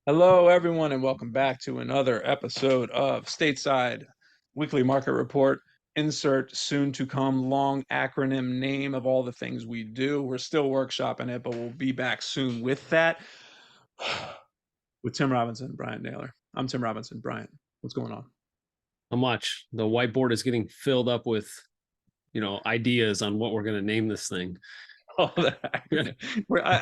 Hello, everyone, and welcome back to another episode of Stateside Weekly Market Report. Insert soon to come long acronym name of all the things we do. We're still workshopping it, but we'll be back soon with that. With Tim Robinson and Brian Naylor. I'm Tim Robinson. Brian, what's going on? How much the whiteboard is getting filled up with, ideas on what we're going to name this thing. Oh, I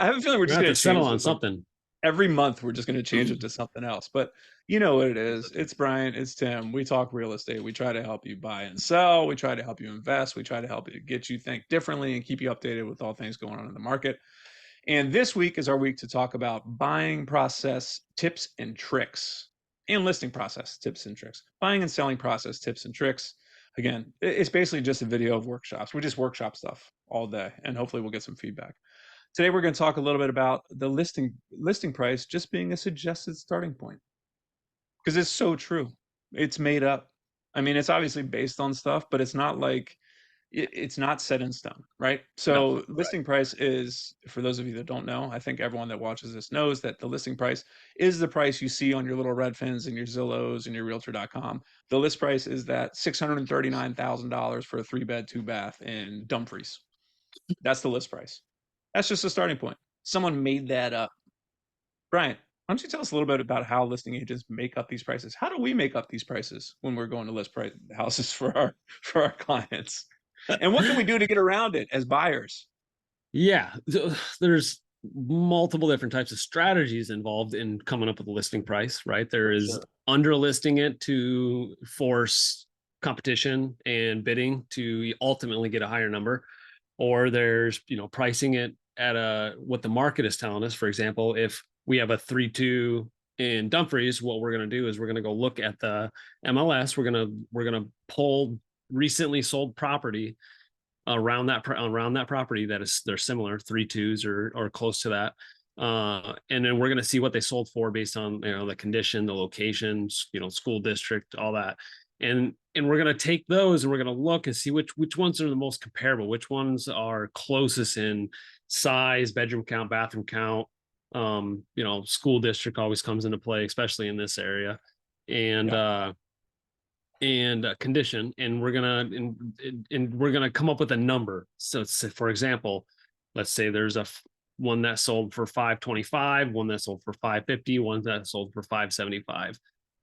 have a feeling we're We're just going to going have to to settle change on this. Like something. every month, we're just going to change it to something else. But you know what it is. It's Brian. It's Tim. We talk real estate. We try to help you buy and sell. We try to help you invest. We try to help you get you think differently and keep you updated with all things going on in the market. And this week is our week to talk about buying process tips and tricks and listing process tips and tricks. Buying and selling process tips and tricks. Again, it's basically just a video of workshops. We just workshop stuff all day, and hopefully we'll get some feedback. Today we're going to talk a little bit about the listing price just being a suggested starting point, because it's so true. It's made up. I mean, it's obviously based on stuff, but it's not like it's not set in stone, right? No, So listing price is, for those of you that don't know, I think everyone that watches this knows that the listing price is the price you see on your little Redfins and your Zillows and your Realtor.com. The list price is that $639,000 for a 3-bed, 2-bath in Dumfries. That's the list price. That's just a starting point. Someone made that up. Brian, why don't you tell us a little bit about how listing agents make up these prices? How do we make up these prices when we're going to list price houses for our clients? And what can we do to get around it as buyers? yeah, there's multiple different types of strategies involved in coming up with a listing price, right? There is Sure. underlisting it to force competition and bidding to ultimately get a higher number, or there's pricing it at what the market is telling us. For example, if we have a 3-2 in Dumfries, what we're going to do is we're going to go look at the MLS. We're going to pull recently sold property around that property they're similar 3-2s or close to that, and then we're going to see what they sold for based on the condition, the locations, school district, all that. And we're going to take those and we're going to look and see which ones are the most comparable, which ones are closest in size, bedroom count, bathroom count. School district always comes into play, especially in this area. And Yeah. Condition, and we're gonna come up with a number. So for example, let's say there's one that sold for 525, one that sold for 550, one that sold for 575,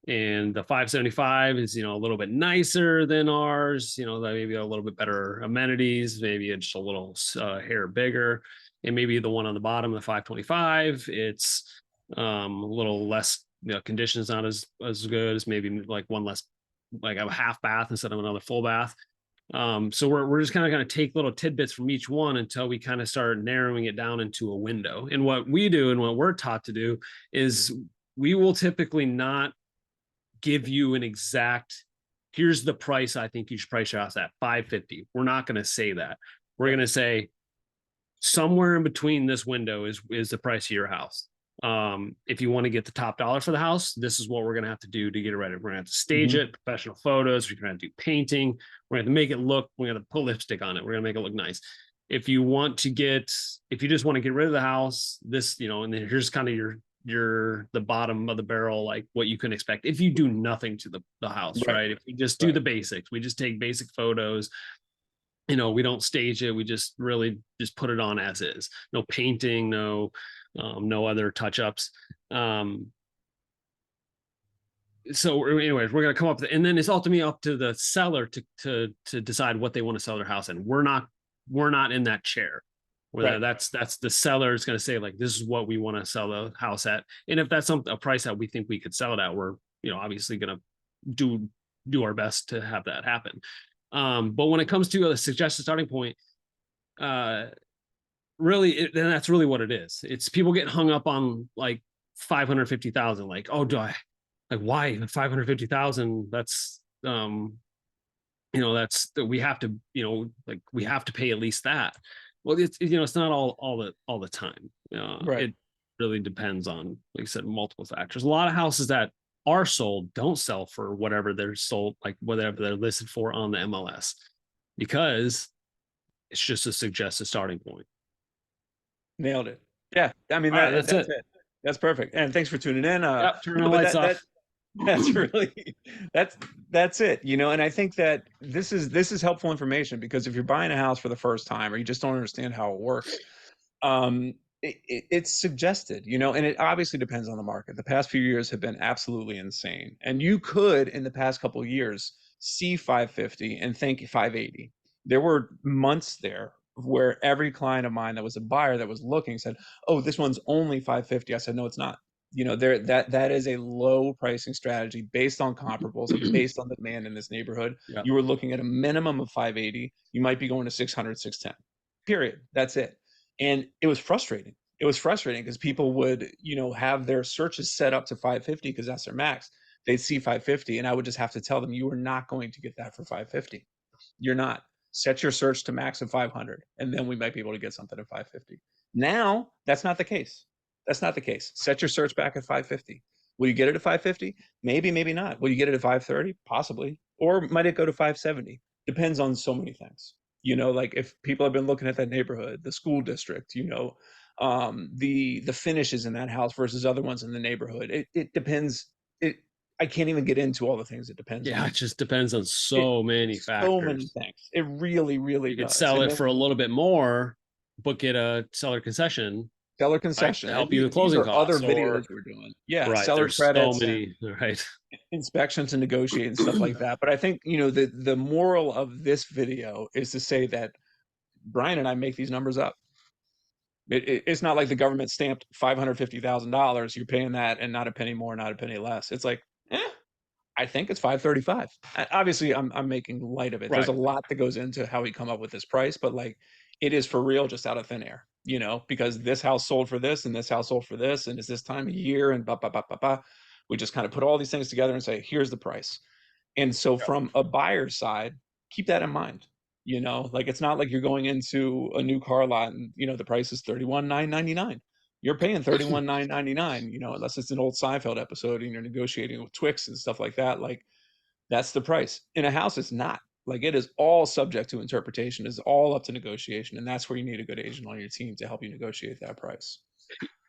and the 575 is a little bit nicer than ours, that maybe a little bit better amenities, maybe it's a little hair bigger. And maybe the one on the bottom, the 525, it's a little less, conditions not as good, as maybe like one less, like a half bath instead of another full bath. So we're just kind of going to take little tidbits from each one until we kind of start narrowing it down into a window. And what we do and what we're taught to do is we will typically not give you an exact, here's the price I think you should price your house at, 550. We're not going to say that. We're going to say somewhere in between this window is the price of your house. If you want to get the top dollar for the house, this is what we're going to have to do to get it ready. We're going to have to stage it, professional photos. We're going to have to do painting. We're going to make it look, we're going to put lipstick on it. We're going to make it look nice. If you just want to get rid of the house, this, and then here's kind of the bottom of the barrel, like what you can expect if you do nothing to the house, right? If we just do the basics, we just take basic photos, we don't stage it. We just really just put it on as is. No painting, no other touch-ups. So anyways, we're going to come up with it. And then it's ultimately up to the seller to decide what they want to sell their house in. We're not in that chair. That's the seller is going to say, like, this is what we want to sell the house at. And if that's a price that we think we could sell it at, we're, obviously going to do our best to have that happen. But when it comes to a suggested starting point, really, then that's really what it is. It's people getting hung up on like 550,000. Like, oh, why 550,000? That's that's we have to, we have to pay at least that. Well, it's not all the time. It really depends on, like I said, multiple factors. A lot of houses that are sold don't sell for whatever they're sold, like whatever they're listed for on the MLS, because it's just a suggested starting point. Nailed it. Yeah. I mean, All right, that's that's it. it. That's perfect. And thanks for tuning in. Yep, turn the No, but lights off. that's really that's that's it, and I think that this is helpful information because if you're buying a house for the first time or you just don't understand how it works, it's suggested, and it obviously depends on the market. The past few years have been absolutely insane, and you could, in the past couple of years, see 550 and think 580. There were months there where every client of mine that was a buyer that was looking said, "Oh, this one's only 550." I said, "No, it's not." There that is a low pricing strategy based on comparables and based on the demand in this neighborhood. Yeah. You were looking at a minimum of 580. You might be going to 600, 610. Period. That's it. And it was frustrating. It was frustrating because people would, have their searches set up to 550 because that's their max. They'd see 550, and I would just have to tell them, you are not going to get that for 550. You're not. Set your search to max of 500, and then we might be able to get something at 550. Now, that's not the case. That's not the case. Set your search back at 550. Will you get it at 550? Maybe, maybe not. Will you get it at 530? Possibly. Or might it go to 570? Depends on so many things. Like if people have been looking at that neighborhood, the school district, the finishes in that house versus other ones in the neighborhood. It depends. It I can't even get into all the things it depends Yeah, on. it just depends on It so many so many factors. things. It really, really You could does. sell And it then for a little bit more, but get a seller concession, seller right, to concession. And help you with these closing are other costs. Or videos we're doing. Yeah, right, seller there's so credits and many. Right. inspections and negotiate and stuff like that. But I think, the moral of this video is to say that Brian and I make these numbers up. It's not like the government stamped $550,000. You're paying that and not a penny more, not a penny less. It's like, I think it's 535. Obviously, I'm making light of it. There's a Right. lot that goes into how we come up with this price, but like it is for real, just out of thin air, because this house sold for this and this house sold for this, and it's this time of year and ba ba ba ba ba. We just kind of put all these things together and say, here's the price. And so Yep. from a buyer's side, keep that in mind. Like it's not like you're going into a new car lot and the price is 31,999. You're paying 31,999, unless it's an old Seinfeld episode and you're negotiating with Twix and stuff like that. Like that's the price. In a house, it's not. Like it is all subject to interpretation, it's all up to negotiation. And that's where you need a good agent on your team to help you negotiate that price.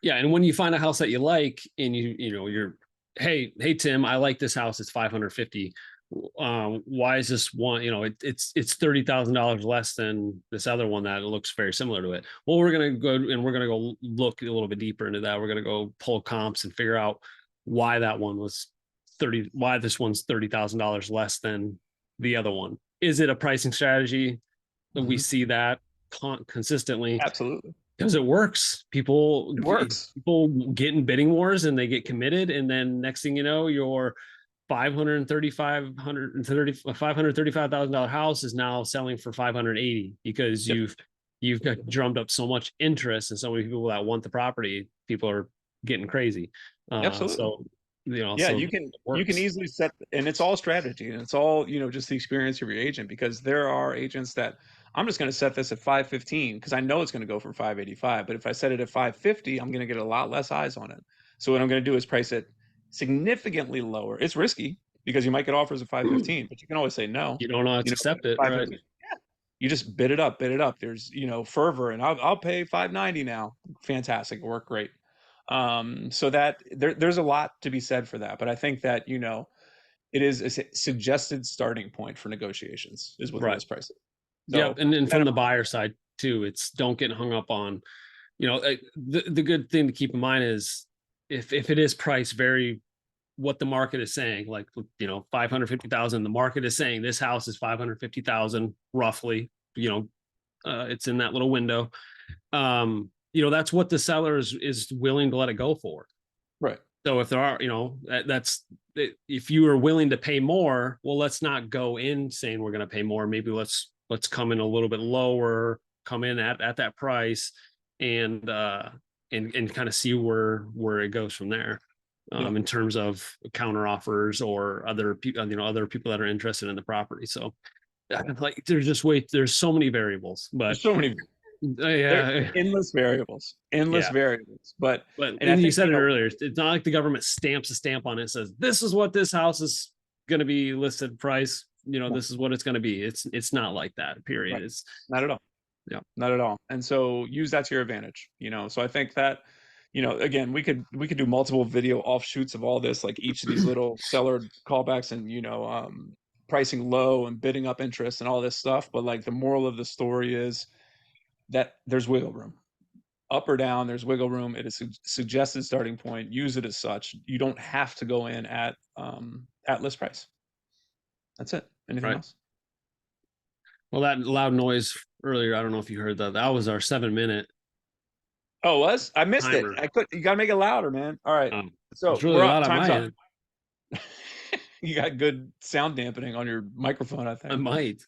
Yeah, and when you find a house that you like, and you're, hey Tim, I like this house. It's 550. Why is this one? It's $30,000 less than this other one that looks very similar to it. Well, we're gonna go look a little bit deeper into that. We're gonna go pull comps and figure out why that one was why this one's $30,000 less than the other one. Is it a pricing strategy? We Mhm. see that consistently Absolutely. because it works. People It works. get in bidding wars and they get committed, and then next thing you know, your $535,000 house is now selling for 580 because Yep. you've got drummed up so much interest and so many people that want the property. People are getting crazy. Absolutely. So Yeah, so you it can works. easily set, and it's all strategy, and it's all, just the experience of your agent, because there are agents that I'm just going to set this at 515 because I know it's going to go for 585, but if I set it at 550, I'm going to get a lot less eyes on it. So what I'm going to do is price it significantly lower. It's risky because you might get offers at 515, but you can always say no. You don't know how to But accept at it, right? 515, yeah, you just bid it up, bid it up. There's, fervor, and I'll pay 590 now. Fantastic, work great. So that there's a lot to be said for that, but I think that it is a suggested starting point for negotiations is with Right. list prices. Yep. So And then keep that from in the mind. buyer side too, it's don't get hung up on, the good thing to keep in mind is if it is priced very what the market is saying, like 550,000, the market is saying this house is 550,000 roughly, it's in that little window. That's what the seller is willing to let it go for. Right. So if there are, that's if you are willing to pay more, well, let's not go in saying we're going to pay more. Maybe let's come in a little bit lower, come in at that price, and and kind of see where it goes from there. Yeah. In terms of counter offers or other people, other people that are interested in the property. So, like, there's so many variables, but There's so many, there yeah, endless variables, endless yeah. variables. But But and I and you think, said it earlier. It's not like the government stamps a stamp on it and says this is what this house is going to be listed price. no, This is what it's going to be. It's not like that. Period. right. It's Not at all. yeah. Not at all. And so use that to your advantage. So I think that again, we could do multiple video offshoots of all this, like each of these little seller callbacks and pricing low and bidding up interest and all this stuff. But like the moral of the story is that there's wiggle room. Up or down, there's wiggle room. It is a suggested starting point. Use it as such. You don't have to go in at list price. That's it. Anything Right. else? Well, that loud noise earlier, I don't know if you heard that. That was our 7-minute Oh, it was? I missed it. timer. You gotta make it louder, man. All right. It's So really we're up. loud on Time's my up. end. You got good sound dampening on your microphone, I I think. might.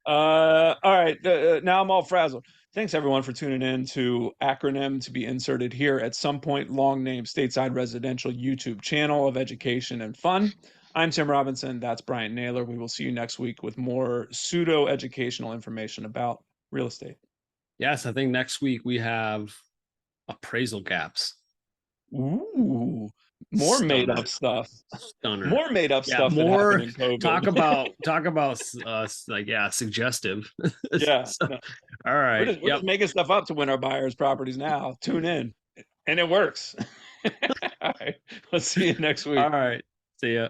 All right. Now I'm all frazzled. Thanks everyone for tuning in to acronym to be inserted here at some point. Long name Stateside Residential YouTube channel of education and fun. I'm Tim Robinson. That's Brian Naylor. We will see you next week with more pseudo educational information about real estate. Yes, I think next week we have appraisal gaps. Ooh, more made up stuff. Stunner. More made up Yeah, stuff that more happened in COVID. talk about like, yeah, suggestive. Yeah. So, No, all right. we're just making stuff up to win our buyers' properties now. Tune in, and it works. All right. Let's see you next week. All right. See ya.